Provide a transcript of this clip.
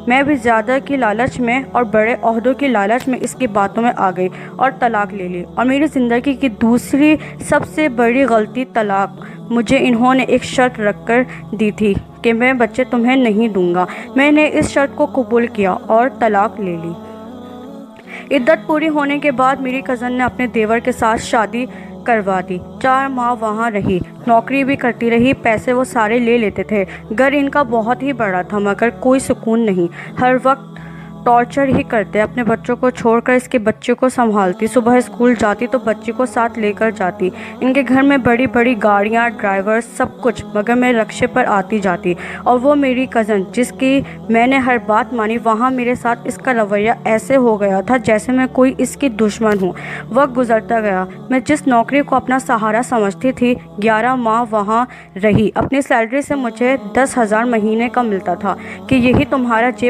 میں بھی زیادہ کی لالچ میں اور بڑے عہدوں کی لالچ میں اس کی باتوں میں آ گئی اور طلاق لے لی، اور میری زندگی کی دوسری سب سے بڑی غلطی طلاق۔ مجھے انہوں نے ایک شرط رکھ کر دی تھی کہ میں بچے تمہیں نہیں دوں گا۔ میں نے اس شرط کو قبول کیا اور طلاق لے لی۔ عدت پوری ہونے کے بعد میری کزن نے اپنے دیور کے ساتھ شادی کروا دی۔ 4 ماہ وہاں رہی، نوکری بھی کرتی رہی، پیسے وہ سارے لے لیتے تھے۔ گھر ان کا بہت ہی بڑا تھا مگر کوئی سکون نہیں، ہر وقت ٹارچر ہی کرتے۔ اپنے بچوں کو چھوڑ کر اس کے بچے کو سنبھالتی، صبح اسکول جاتی تو بچے کو ساتھ لے کر جاتی۔ ان کے گھر میں بڑی بڑی گاڑیاں، ڈرائیور، سب کچھ، مگر میں رکشے پر آتی جاتی، اور وہ میری کزن جس کی میں نے ہر بات مانی، وہاں میرے ساتھ اس کا رویہ ایسے ہو گیا تھا جیسے میں کوئی اس کی دشمن ہوں۔ وقت گزرتا گیا، میں جس نوکری کو اپنا سہارا سمجھتی تھی 11 ماہ وہاں رہی۔ اپنی سیلری سے مجھے 10,000 مہینے کا ملتا تھا کہ یہی تمہارا جیب